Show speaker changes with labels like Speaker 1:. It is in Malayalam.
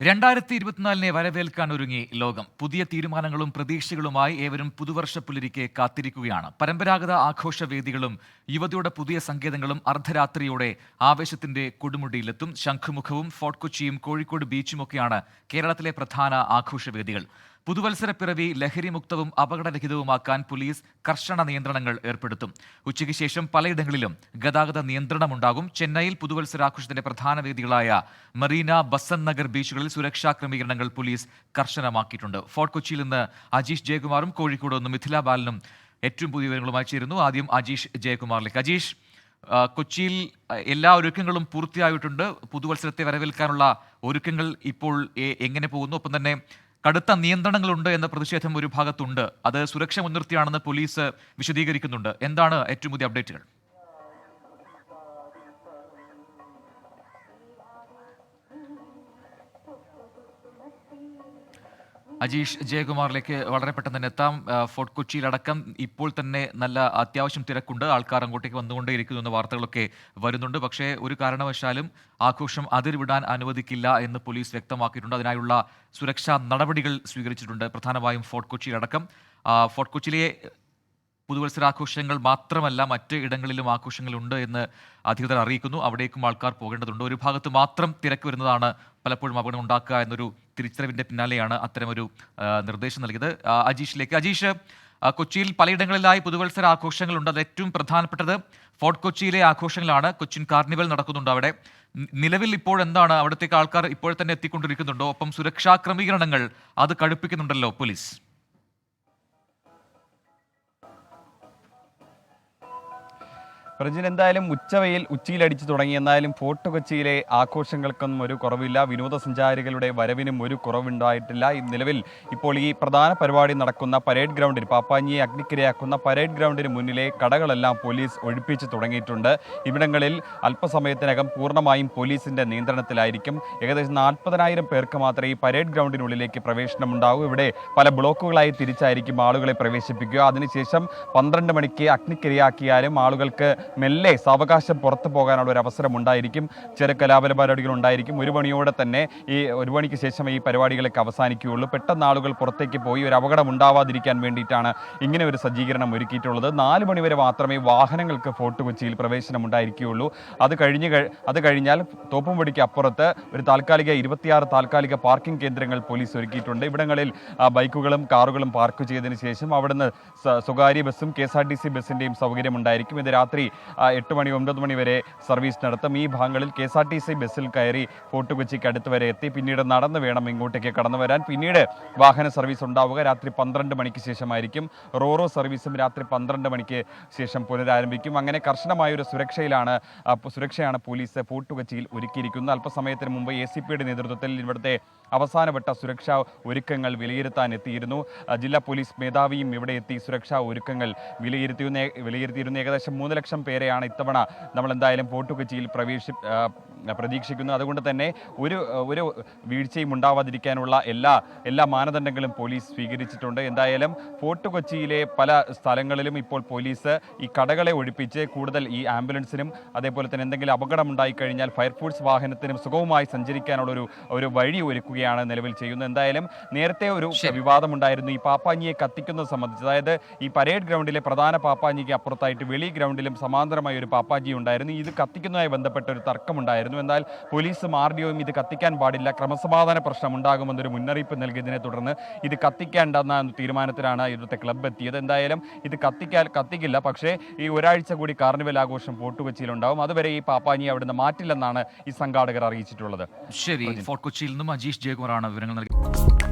Speaker 1: 2024 വരവേൽക്കാൻ ഒരുങ്ങി ലോകം. പുതിയ തീരുമാനങ്ങളും പ്രതീക്ഷകളുമായി ഏവരും പുതുവർഷ പുലരിക്ക് കാത്തിരിക്കുകയാണ്. പരമ്പരാഗത ആഘോഷവേദികളും യുവതിയുടെ പുതിയ സങ്കേതങ്ങളും അർദ്ധരാത്രിയോടെ ആവേശത്തിന്റെ കൊടുമുടിയിലെത്തും. ശംഖുമുഖവും ഫോർട്ട് കൊച്ചിയും കോഴിക്കോട് ബീച്ചുമൊക്കെയാണ് കേരളത്തിലെ പ്രധാന ആഘോഷവേദികൾ. പുതുവത്സരപ്പിറവി ലഹരിമുക്തവും അപകടരഹിതവുമാക്കാൻ പോലീസ് കർശന നിയന്ത്രണങ്ങൾ ഏർപ്പെടുത്തും. ഉച്ചയ്ക്ക് ശേഷം പലയിടങ്ങളിലും ഗതാഗത നിയന്ത്രണമുണ്ടാകും. ചെന്നൈയിൽ പുതുവത്സരാഘോഷത്തിന്റെ പ്രധാന വേദികളായ മറീന, ബസന്റ് നഗർ ബീച്ചുകളിൽ സുരക്ഷാ ക്രമീകരണങ്ങൾ പോലീസ് കർശനമാക്കിയിട്ടുണ്ട്. ഫോർട്ട് കൊച്ചിയിൽ നിന്ന് അജീഷ് ജയകുമാറും കോഴിക്കോട് നിന്ന് മിഥില ബാലനും ഏറ്റവും പുതിയ വിവരങ്ങളുമായി ചേരുന്നു. ആദ്യം അജീഷ് ജയകുമാറിലേക്ക്. അജീഷ്, കൊച്ചിയിൽ എല്ലാ ഒരുക്കങ്ങളും പൂർത്തിയായിട്ടുണ്ട്. പുതുവത്സരത്തെ വരവേൽക്കാനുള്ള ഒരുക്കങ്ങൾ ഇപ്പോൾ എങ്ങനെ പോകുന്നു? ഒപ്പം തന്നെ കടുത്ത നിയന്ത്രണങ്ങളുണ്ട് എന്ന പ്രതിഷേധം ഒരു ഭാഗത്തുണ്ട്. അത് സുരക്ഷ മുൻനിർത്തിയാണെന്ന് പോലീസ് വിശദീകരിക്കുന്നുണ്ട്. എന്താണ് ഏറ്റവും പുതിയ അപ്ഡേറ്റുകൾ? അജീഷ് ജയകുമാറിലേക്ക് വളരെ പെട്ടെന്ന് തന്നെ എത്താം. ഫോർട്ട് കൊച്ചിയിലടക്കം ഇപ്പോൾ തന്നെ നല്ല അത്യാവശ്യം തിരക്കുണ്ട്. ആൾക്കാർ അങ്ങോട്ടേക്ക് വന്നുകൊണ്ടേയിരിക്കുന്നു എന്ന വാർത്തകളൊക്കെ വരുന്നുണ്ട്. പക്ഷേ ഒരു കാരണവശാലും ആഘോഷം അതിർവിടാൻ അനുവദിക്കില്ല എന്ന് പോലീസ് വ്യക്തമാക്കിയിട്ടുണ്ട്. അതിനായുള്ള സുരക്ഷാ നടപടികൾ സ്വീകരിച്ചിട്ടുണ്ട്, പ്രധാനമായും ഫോർട്ട് കൊച്ചിയിലടക്കം. ഫോർട്ട് കൊച്ചിയിലെ പുതുവത്സരാഘോഷങ്ങൾ മാത്രമല്ല, മറ്റ് ഇടങ്ങളിലും ആഘോഷങ്ങളുണ്ട് എന്ന് അധികൃതർ അറിയിക്കുന്നു. അവിടേക്കും ആൾക്കാർ പോകേണ്ടതുണ്ട്. ഒരു ഭാഗത്ത് മാത്രം തിരക്ക് വരുന്നതാണ് പലപ്പോഴും അപകടം ഉണ്ടാക്കുക എന്നൊരു തിരിച്ചറിവിന്റെ പിന്നാലെയാണ് അത്തരമൊരു നിർദ്ദേശം നൽകിയത്. അജീഷ്, കൊച്ചിയിൽ പലയിടങ്ങളിലായി പുതുവത്സര ആഘോഷങ്ങളുണ്ട്. അത് ഏറ്റവും പ്രധാനപ്പെട്ടത് ഫോർട്ട് കൊച്ചിയിലെ ആഘോഷങ്ങളാണ്. കൊച്ചിൻ കാർണിവൽ നടക്കുന്നുണ്ട് അവിടെ. നിലവിൽ ഇപ്പോഴെന്താണ്, അവിടത്തേക്ക് ആൾക്കാർ ഇപ്പോൾ തന്നെ എത്തിക്കൊണ്ടിരിക്കുന്നുണ്ടോ? ഒപ്പം സുരക്ഷാ ക്രമീകരണങ്ങൾ അത് കടുപ്പിക്കുന്നുണ്ടല്ലോ പോലീസ്.
Speaker 2: പ്രജിൻ, എന്തായാലും ഉച്ചയിലടിച്ചു തുടങ്ങി. എന്നാലും ഫോർട്ട് കൊച്ചിയിലെ ആഘോഷങ്ങൾക്കൊന്നും ഒരു കുറവില്ല. വിനോദസഞ്ചാരികളുടെ വരവിനും ഒരു കുറവുണ്ടായിട്ടില്ല. നിലവിൽ ഇപ്പോൾ ഈ പ്രധാന പരിപാടി നടക്കുന്ന പരേഡ് ഗ്രൗണ്ടിൽ, പാപ്പാഞ്ഞിയെ അഗ്നിക്കിരയാക്കുന്ന പരേഡ് ഗ്രൗണ്ടിന് മുന്നിലെ കടകളെല്ലാം പോലീസ് ഒഴിപ്പിച്ച് തുടങ്ങിയിട്ടുണ്ട്. ഇവിടങ്ങളിൽ അല്പസമയത്തിനകം പൂർണ്ണമായും പോലീസിന്റെ നിയന്ത്രണത്തിലായിരിക്കും. ഏകദേശം 40,000 പേർക്ക് മാത്രമേ ഈ പരേഡ് ഗ്രൗണ്ടിനുള്ളിലേക്ക് പ്രവേശനമുണ്ടാകൂ. ഇവിടെ പല ബ്ലോക്കുകളായി തിരിച്ചായിരിക്കും ആളുകളെ പ്രവേശിപ്പിക്കുക. അതിനുശേഷം 12 മണിക്ക് അഗ്നിക്കിരയാക്കിയാലും ആളുകൾക്ക് മെല്ലെ സാവകാശം പുറത്തു പോകാനുള്ള ഒരു അവസരം ഉണ്ടായിരിക്കും. ചെറു കലാപന പരിപാടികൾ ഉണ്ടായിരിക്കും. 1 മണിയോടെ തന്നെ 1 മണിക്ക് ശേഷം ഈ പരിപാടികളൊക്കെ അവസാനിക്കുകയുള്ളൂ. പെട്ടെന്ന് ആളുകൾ പുറത്തേക്ക് പോയി ഒരു അപകടം ഉണ്ടാവാതിരിക്കാൻ വേണ്ടിയിട്ടാണ് ഇങ്ങനെ ഒരു സജ്ജീകരണം ഒരുക്കിയിട്ടുള്ളത്. 4 മണി വരെ മാത്രമേ വാഹനങ്ങൾക്ക് ഫോർട്ട് കൊച്ചിയിൽ പ്രവേശനം ഉണ്ടായിരിക്കുകയുള്ളൂ. അത് കഴിഞ്ഞാൽ തോപ്പുംപടിക്ക് അപ്പുറത്ത് ഒരു 26 താൽക്കാലിക പാർക്കിംഗ് കേന്ദ്രങ്ങൾ പോലീസ് ഒരുക്കിയിട്ടുണ്ട്. ഇവിടങ്ങളിൽ ബൈക്കുകളും കാറുകളും പാർക്ക് ചെയ്തതിന് ശേഷം അവിടുന്ന് സ്വകാര്യ ബസ്സും KSRTC ബസ്സിൻ്റെയും സൗകര്യം ഉണ്ടായിരിക്കും. ഇത് രാത്രി 8 മണി 9 മണി വരെ സർവീസ് നടത്തും. ഈ ഭാഗങ്ങളിൽ KSRTC ബസ്സിൽ കയറി ഫോർട്ട് കൊച്ചിക്ക് അടുത്ത് വരെ എത്തി പിന്നീട് നടന്ന് വേണം ഇങ്ങോട്ടേക്ക് കടന്നു വരാൻ. പിന്നീട് വാഹന സർവീസ് ഉണ്ടാവുക രാത്രി 12 മണിക്ക് ശേഷമായിരിക്കും. റോറോ സർവീസും രാത്രി 12 മണിക്ക് ശേഷം പുനരാരംഭിക്കും. അങ്ങനെ കർശനമായ ഒരു സുരക്ഷയാണ് പോലീസ് ഫോർട്ട് കൊച്ചിയിൽ ഒരുക്കിയിരിക്കുന്നത്. അല്പസമയത്തിന് മുമ്പ് ACPയുടെ നേതൃത്വത്തിൽ ഇവിടുത്തെ അവസാനവട്ട സുരക്ഷാ ഒരുക്കങ്ങൾ വിലയിരുത്താൻ എത്തിയിരുന്നു. ജില്ലാ പോലീസ് മേധാവിയും ഇവിടെ എത്തി സുരക്ഷാ ഒരുക്കങ്ങൾ വിലയിരുത്തിയിരുന്നു. ഏകദേശം 3 ലക്ഷം പേരെയാണ് ഇത്തവണ നമ്മൾ എന്തായാലും ഫോർട്ട് കൊച്ചിയിൽ പ്രതീക്ഷിക്കുന്നു. അതുകൊണ്ട് തന്നെ ഒരു വീഴ്ചയും ഉണ്ടാവാതിരിക്കാനുള്ള എല്ലാ മാനദണ്ഡങ്ങളും പോലീസ് സ്വീകരിച്ചിട്ടുണ്ട്. എന്തായാലും ഫോർട്ട് കൊച്ചിയിലെ പല സ്ഥലങ്ങളിലും ഇപ്പോൾ പോലീസ് ഈ കടകളെ ഒഴിപ്പിച്ച് കൂടുതൽ ഈ ആംബുലൻസിനും അതേപോലെ തന്നെ എന്തെങ്കിലും അപകടം ഉണ്ടായിക്കഴിഞ്ഞാൽ ഫയർഫോഴ്സ് വാഹനത്തിനും സുഗമമായി സഞ്ചരിക്കാനുള്ള ഒരു വഴി ഒരുക്കുകയാണ് നിലവിൽ ചെയ്യുന്നത്. എന്തായാലും നേരത്തെ ഒരു വിവാദമുണ്ടായിരുന്നു ഈ പാപ്പാഞ്ഞിയെ കത്തിക്കുന്നത് സംബന്ധിച്ച്. അതായത് ഈ പരേഡ് ഗ്രൗണ്ടിലെ പ്രധാന പാപ്പാഞ്ഞിക്ക് അപ്പുറത്തായിട്ട് വെളി ഗ്രൗണ്ടിലും സമാന്തരമായ ഒരു പാപ്പാജി ഉണ്ടായിരുന്നു. ഇത് കത്തിക്കുന്നതുമായി ബന്ധപ്പെട്ട ഒരു തർക്കമുണ്ടായിരുന്നു. എന്നാൽ പോലീസും RDOയും ഇത് കത്തിക്കാൻ പാടില്ല, ക്രമസമാധാന പ്രശ്നം ഉണ്ടാകുമെന്നൊരു മുന്നറിയിപ്പ് നൽകിയതിനെ തുടർന്ന് ഇത് കത്തിക്കേണ്ടെന്ന തീരുമാനത്തിലാണ് ഇവിടുത്തെ ക്ലബ്ബ് എത്തിയത്. എന്തായാലും ഇത് കത്തിക്കില്ല. പക്ഷേ ഈ ഒരാഴ്ച കൂടി കാർണിവൽ ആഘോഷം ഫോർട്ട് കൊച്ചിയിലുണ്ടാവും. അതുവരെ ഈ പാപ്പാഞ്ഞി അവിടുന്ന് മാറ്റില്ലെന്നാണ് ഈ സംഘാടകർ അറിയിച്ചിട്ടുള്ളത്.
Speaker 1: ശരി, ഫോർട്ട് കൊച്ചിയിൽ നിന്നും അജീഷ് ജയകുമാറാണ് വിവരങ്ങൾ നൽകിയത്.